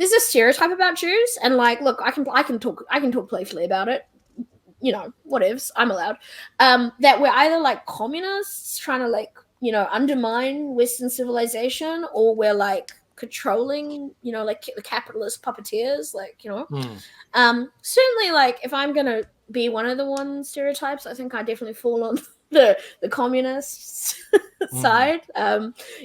there's a stereotype about Jews, and like, look, I can talk playfully about it. You know, whatevs, I'm allowed. That we're either like communists trying to like, you know, undermine Western civilization, or we're like controlling, you know, like the capitalist puppeteers, like, you know. Certainly, like, if I'm gonna be one of the one stereotypes, I think I definitely fall on the communist side.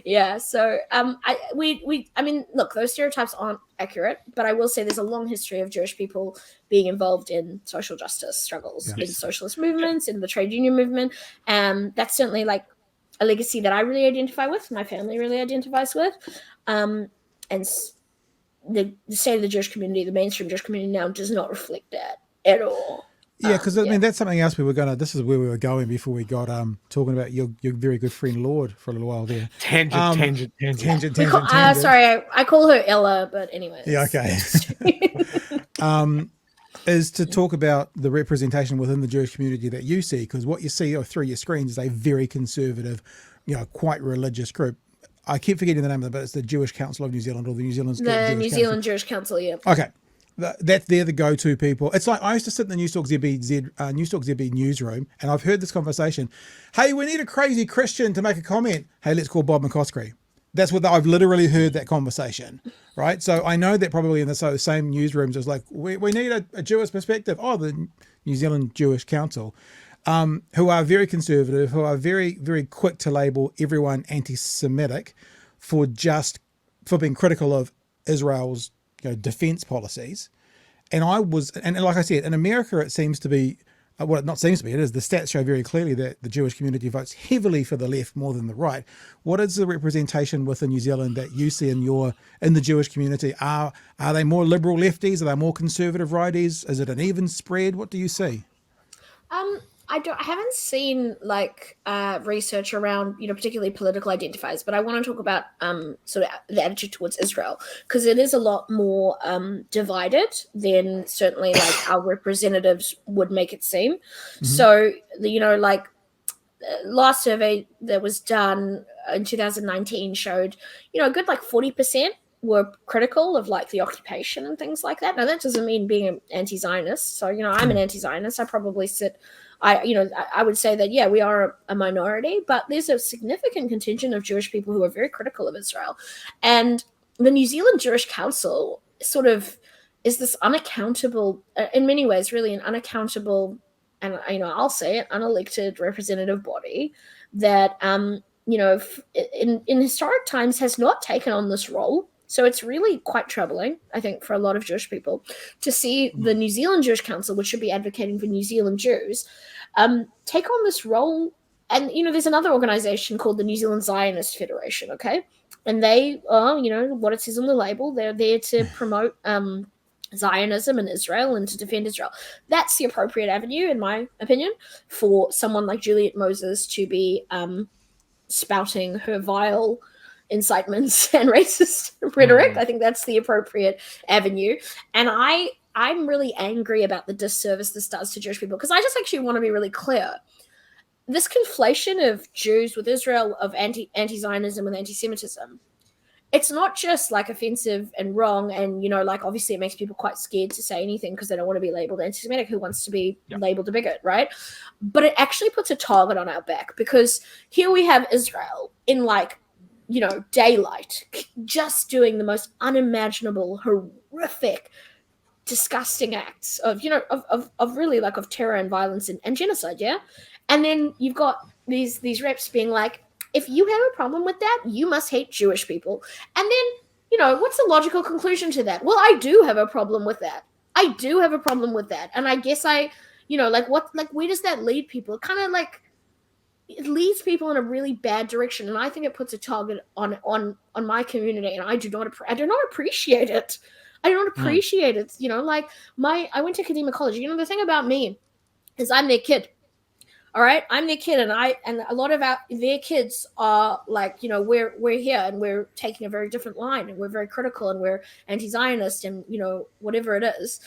Yeah, so I mean, look, those stereotypes aren't accurate, but I will say there's a long history of Jewish people being involved in social justice struggles, in socialist movements, in the trade union movement. That's certainly like a legacy that I really identify with, my family really identifies with. And the state of the Jewish community, the mainstream Jewish community now, does not reflect that at all. Yeah, because I mean that's something else we were gonna. This is where we were going before we got talking about your very good friend Lord for a little while there. Tangent. Sorry, I call her Ella, but anyways. Yeah, okay. Is to talk about the representation within the Jewish community that you see, because what you see through your screens is a very conservative, you know, quite religious group. I keep forgetting the name of it, but it's the Jewish Council of New Zealand, or the New Zealand Jewish Council. Yeah. Okay. They're the go-to people. It's like I used to sit in the News Talk ZB newsroom, and I've heard this conversation. Hey, we need a crazy Christian to make a comment. Hey, let's call Bob McCoskrie. That's what I've literally heard that conversation, right? So I know that probably in the same newsrooms, it's like, we need a Jewish perspective. Oh, the New Zealand Jewish Council, who are very conservative, who are very, very quick to label everyone anti-Semitic for being critical of Israel's defense policies. And like I said, in America, it seems to be, well, it not seems to be, it is. The stats show very clearly that the Jewish community votes heavily for the left more than the right. What is the representation within New Zealand that you see in the Jewish community? Are they more liberal lefties? Are they more conservative righties? Is it an even spread? What do you see? I haven't seen like research around, you know, particularly political identifiers, but I want to talk about sort of the attitude towards Israel, because it is a lot more divided than certainly like our representatives would make it seem. Mm-hmm. So, you know, like last survey that was done in 2019 showed, you know, a good like 40% were critical of like the occupation and things like that. Now that doesn't mean being an anti-Zionist. So, you know, I'm an anti-Zionist. I probably I would say that, yeah, we are a minority, but there's a significant contingent of Jewish people who are very critical of Israel. And the New Zealand Jewish Council sort of is this unaccountable, in many ways, really an unaccountable, and, you know, I'll say it, unelected representative body that, you know, in historic times has not taken on this role. So it's really quite troubling, I think, for a lot of Jewish people to see the New Zealand Jewish Council, which should be advocating for New Zealand Jews, take on this role. And, you know, there's another organization called the New Zealand Zionist Federation, okay? And they are, you know, what it says on the label, they're there to promote Zionism in Israel and to defend Israel. That's the appropriate avenue, in my opinion, for someone like Juliet Moses to be spouting her vile incitements and racist rhetoric. I think that's the appropriate avenue. And I'm really angry about the disservice this does to Jewish people, because I just actually want to be really clear. This conflation of Jews with Israel, of anti-Zionism and anti-Semitism, it's not just like offensive and wrong, and, you know, like obviously it makes people quite scared to say anything because they don't want to be labeled anti-Semitic. Who wants to be labeled a bigot, right? But it actually puts a target on our back, because here we have Israel in, like, you know, daylight, just doing the most unimaginable, horrific, disgusting acts of, you know, of really like of terror and violence and genocide, yeah? And then you've got these reps being like, if you have a problem with that, you must hate Jewish people. And then, you know, what's the logical conclusion to that? Well, I do have a problem with that. And I guess you know, like where does that lead people? Kind of like, it leads people in a really bad direction, and I think it puts a target on my community, and I do not appreciate it. I don't appreciate it. You know, like I went to academic college. You know, the thing about me is I'm their kid. All right, I'm their kid, and a lot of their kids are like, you know, we're here and we're taking a very different line, and we're very critical, and we're anti-Zionist, and, you know, whatever it is.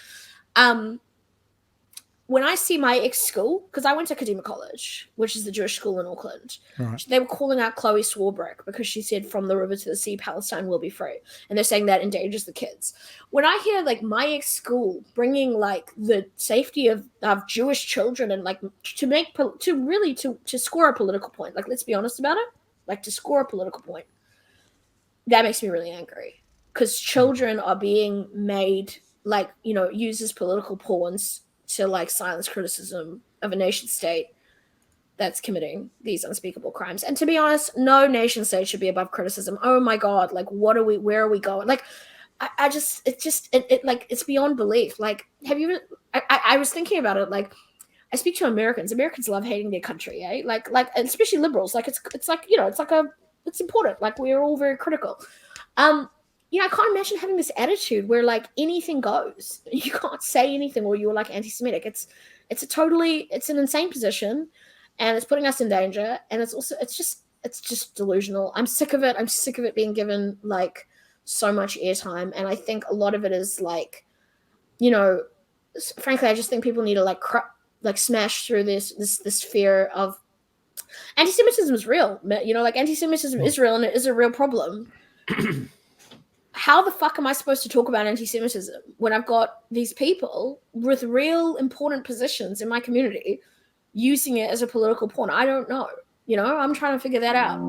when I see my ex school, because I went to Academic College, which is the Jewish school in Auckland, Right. they were calling out Chloe Swarbrick because she said, "From the river to the sea, Palestine will be free," and they're saying that endangers the kids. When I hear like my ex school bringing like the safety of Jewish children and like to make to really to score a political point, like let's be honest about it, like to score a political point, that makes me really angry because children are being made like used as political pawns to like silence criticism of a nation state that's committing these unspeakable crimes. And to be honest, no nation state should be above criticism. Oh my god, like where are we going? Like I just it like it's beyond belief. Like have you I was thinking about it, like I speak to Americans. Americans love hating their country, eh? Like especially liberals. Like it's like it's like it's important. Like we're all very critical. Um, I can't imagine having this attitude where like anything goes. You can't say anything or you're like anti-Semitic. It's an insane position, and it's putting us in danger. And it's just delusional. I'm sick of it. I'm sick of it being given like so much airtime, and I think a lot of it is like, you know, frankly, I just think people need to like smash through this fear of anti-Semitism is real. Like anti-Semitism is real and it is a real problem. How the fuck am I supposed to talk about anti-Semitism when I've got these people with real important positions in my community using it as a political pawn? I don't know. I'm trying to figure that out.